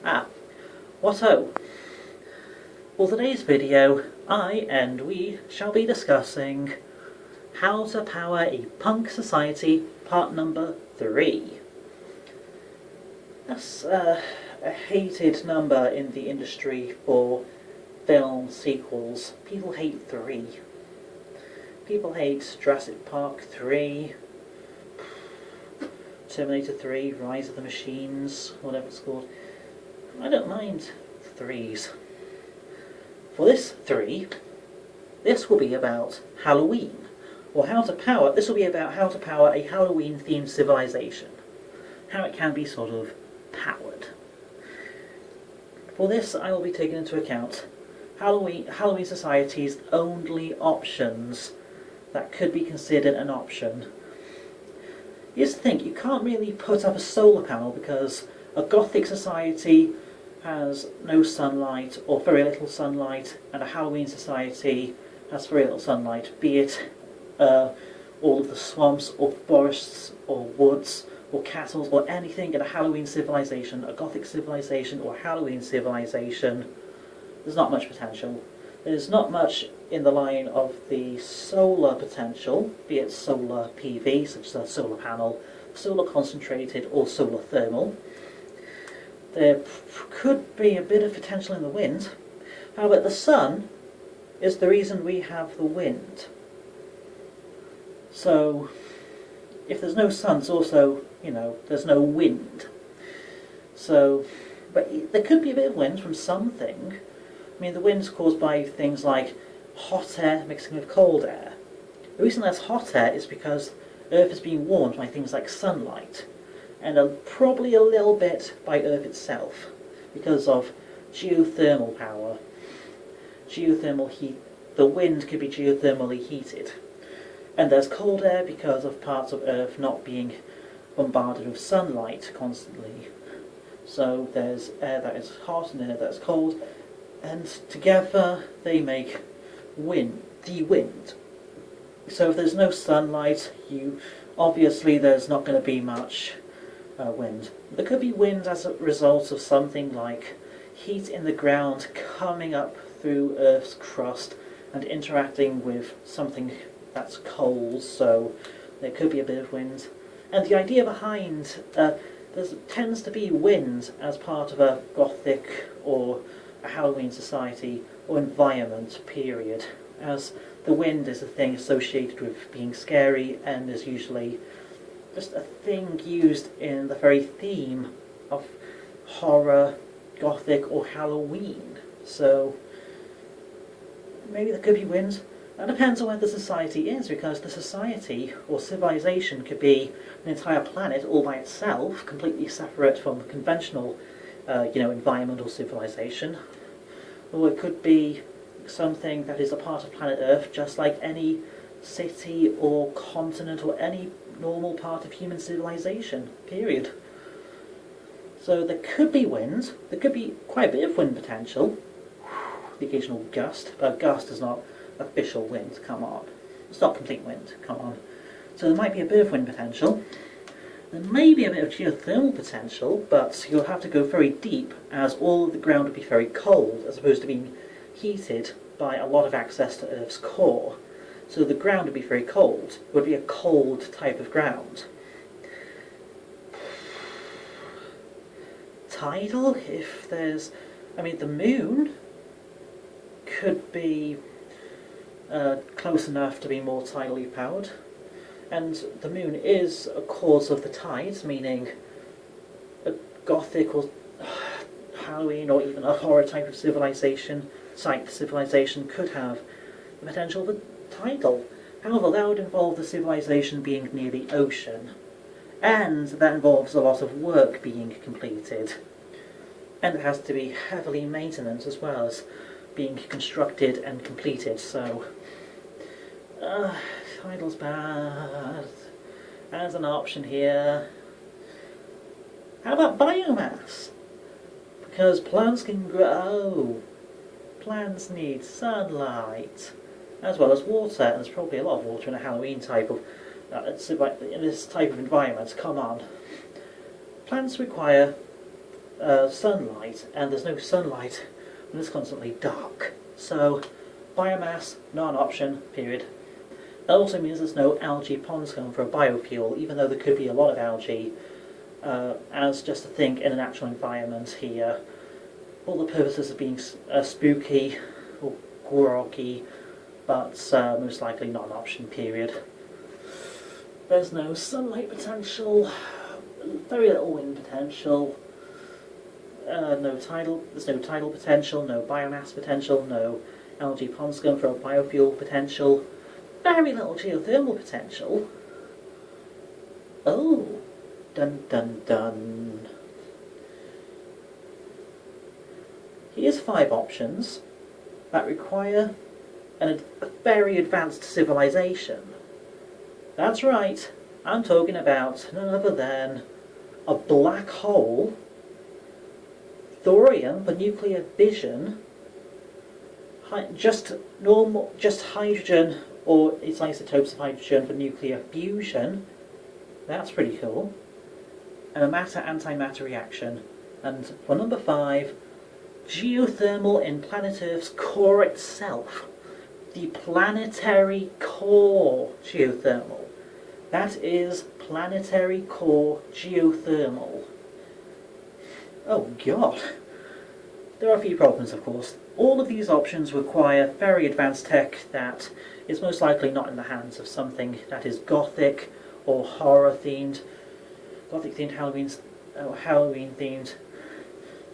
Ah, what-o! For today's video, I and we shall be discussing How to Power a Punk Society, part number 3. That's a hated number in the industry for film sequels. People hate 3. People hate Jurassic Park 3, Terminator 3, Rise of the Machines, whatever it's called. I don't mind 3s. For this 3, this will be about Halloween, or this will be about how to power a Halloween-themed civilization. How it can be sort of powered. For this, I will be taking into account Halloween Society's only options that could be considered an option. You just think, you can't really put up a solar panel because a Gothic society has no sunlight or very little sunlight, and a Halloween society has very little sunlight, be it all of the swamps or forests or woods or castles or anything in a Halloween civilization, a Gothic civilization or a Halloween civilization. There's not much potential. There's not much in the line of the solar potential, be it solar PV, such as a solar panel, solar concentrated or solar thermal. There could be a bit of potential in the wind. However, the sun is the reason we have the wind. So, if there's no sun, it's also, there's no wind. So, but there could be a bit of wind from something. I mean, the wind's caused by things like hot air mixing with cold air. The reason there's hot air is because Earth is being warmed by things like sunlight, and probably a little bit by Earth itself, because of geothermal power. Geothermal heat, the wind could be geothermally heated. And there's cold air because of parts of Earth not being bombarded with sunlight constantly. So there's air that is hot and air that is cold, and together they make the wind. So if there's no sunlight, obviously there's not going to be much wind. There could be wind as a result of something like heat in the ground coming up through Earth's crust and interacting with something that's cold, so there could be a bit of wind. And the idea behind there tends to be wind as part of a Gothic or a Halloween society or environment, period, as the wind is a thing associated with being scary and is usually just a thing used in the very theme of horror, Gothic or Halloween. So maybe there could be wind. That depends on where the society is, because the society or civilization could be an entire planet all by itself, completely separate from the conventional environmental civilization. Or it could be something that is a part of planet Earth, just like any city or continent or any normal part of human civilization, period. So there could be wind, there could be quite a bit of wind potential, the occasional gust, but a gust is not official wind, come on. It's not complete wind, come on. So there might be a bit of wind potential. There may be a bit of geothermal potential, but you'll have to go very deep, as all of the ground would be very cold, as opposed to being heated by a lot of access to Earth's core. So the ground would be very cold. It would be a cold type of ground. Tidal, if there's... the moon could be close enough to be more tidally powered. And the moon is a cause of the tides, meaning a Gothic or Halloween or even a horror type of civilization could have the potential for tidal. However, that would involve the civilization being near the ocean, and that involves a lot of work being completed. And it has to be heavily maintained as well as being constructed and completed, so tidal's bad as an option here. How about biomass? Because plants can grow. Plants need sunlight, as well as water, and there's probably a lot of water in a Halloween type of in this type of environment. Come on. Plants require sunlight, and there's no sunlight when it's constantly dark. So biomass, not an option, period. That also means there's no algae ponds going for a biofuel, even though there could be a lot of algae as just a thing in a natural environment here. All the purposes of being spooky or groggy, but most likely not an option, period. There's no sunlight potential, very little wind potential, there's no tidal potential, no biomass potential, no algae ponds going for a biofuel potential, very little geothermal potential. Oh, dun dun dun. Here's 5 options that require a very advanced civilization. That's right, I'm talking about none other than a black hole, thorium for nuclear fission, just hydrogen or its isotopes of hydrogen for nuclear fusion. That's pretty cool. And a matter-antimatter reaction. And for number 5, geothermal in planet Earth's core itself. The planetary core geothermal. That is planetary core geothermal. Oh god. There are a few problems, of course. All of these options require very advanced tech that is most likely not in the hands of something that is gothic or horror themed. Gothic themed, Halloween themed.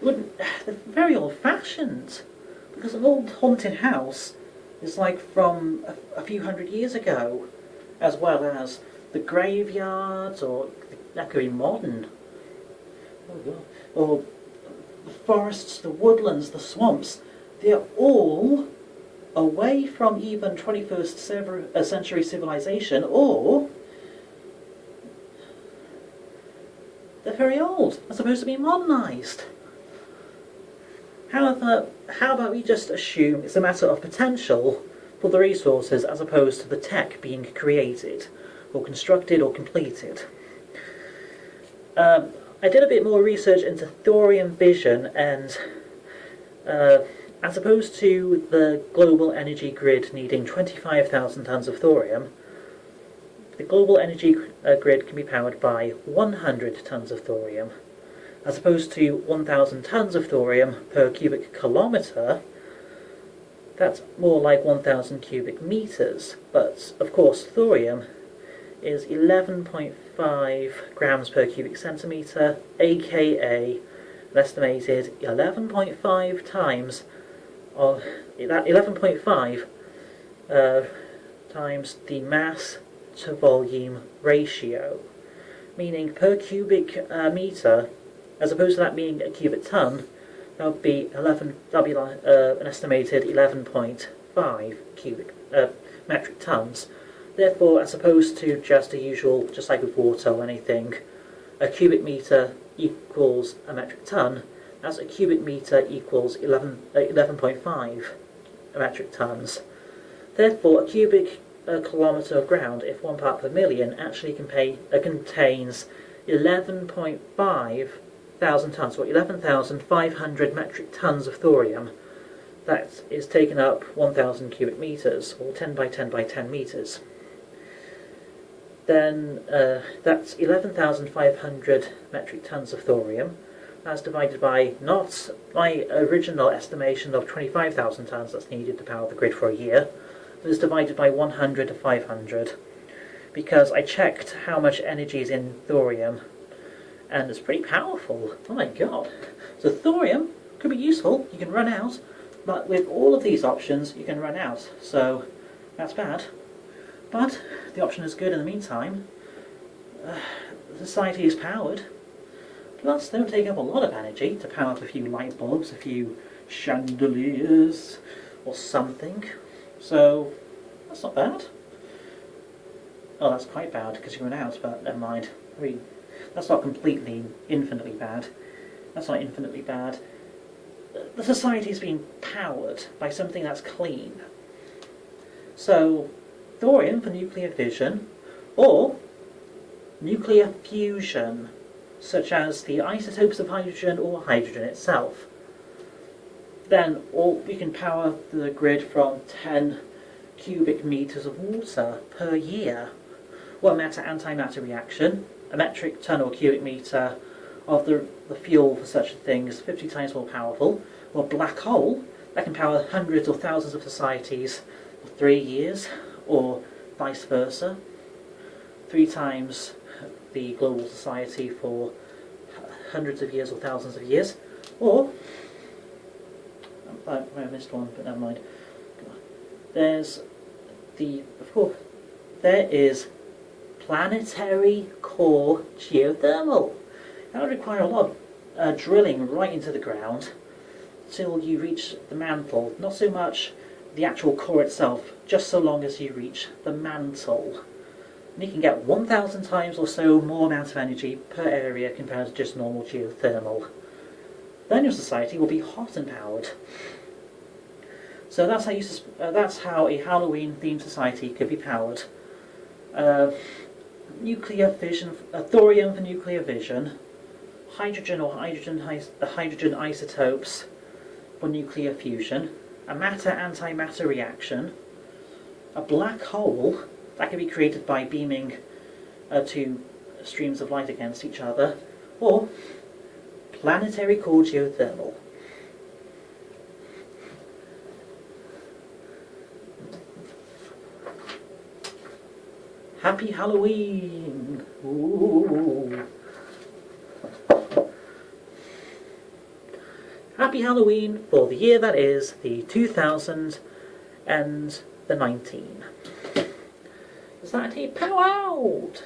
They're very old fashioned, because an old haunted house is like from a few hundred years ago, as well as the graveyards, or that could be modern. Oh god. Or the forests, the woodlands, the swamps. They're all away from even 21st century civilization, or they're very old and supposed to be modernised. However, how about we just assume it's a matter of potential for the resources as opposed to the tech being created, or constructed, or completed. I did a bit more research into thorium fission, and as opposed to the global energy grid needing 25,000 tons of thorium, the global energy grid can be powered by 100 tons of thorium. As opposed to 1,000 tons of thorium per cubic kilometre, that's more like 1,000 cubic metres. But, of course, thorium is 11.5 grams per cubic centimetre, aka an estimated 11.5 times of that 11.5 times the mass to volume ratio, meaning per cubic metre, as opposed to that being a cubic ton, that would be an estimated 11.5 cubic metric tons. Therefore, as opposed to just a usual, just like with water or anything, a cubic metre equals a metric ton, as a cubic metre equals 11.5 metric tons. Therefore, a cubic kilometre of ground, if 1 part per million, actually contains 11.5 thousand tons, or 11,500 metric tons of thorium. That is taken up 1,000 cubic metres, or 10 by 10 by 10 metres. Then that's 11,500 metric tons of thorium. That's divided by not my original estimation of 25,000 tons that's needed to power the grid for a year, but it's divided by 100 to 500, because I checked how much energy is in thorium, and it's pretty powerful. Oh my god. So thorium could be useful, you can run out, but with all of these options you can run out, so that's bad. But the option is good in the meantime. Society is powered, plus they don't take up a lot of energy to power up a few light bulbs, a few chandeliers or something, so that's not bad. Oh, that's quite bad because you run out, but never mind. I mean, that's not completely, infinitely bad. That's not infinitely bad. The society is being powered by something that's clean. So, thorium for nuclear fission, or nuclear fusion. such as the isotopes of hydrogen or hydrogen itself. Then we can power the grid from 10 cubic meters of water per year, or a matter-antimatter reaction, a metric ton or cubic meter of the fuel for such a thing is 50 times more powerful, or a black hole that can power hundreds or thousands of societies for 3 years, or vice versa, 3 times the global society for hundreds of years or thousands of years, or I missed one, but never mind. There is planetary core geothermal. That would require a lot of drilling right into the ground till you reach the mantle. Not so much the actual core itself, just so long as you reach the mantle. And you can get 1,000 times or so more amount of energy per area compared to just normal geothermal. Then your society will be hot and powered. So that's how a Halloween-themed society could be powered. Nuclear fission, thorium for nuclear fission, hydrogen or hydrogen isotopes for nuclear fusion, a matter-antimatter reaction, a black hole that can be created by beaming 2 streams of light against each other, or planetary core geothermal. Happy Halloween! Ooh. Happy Halloween for the year that is the 2019. Is that a pow out?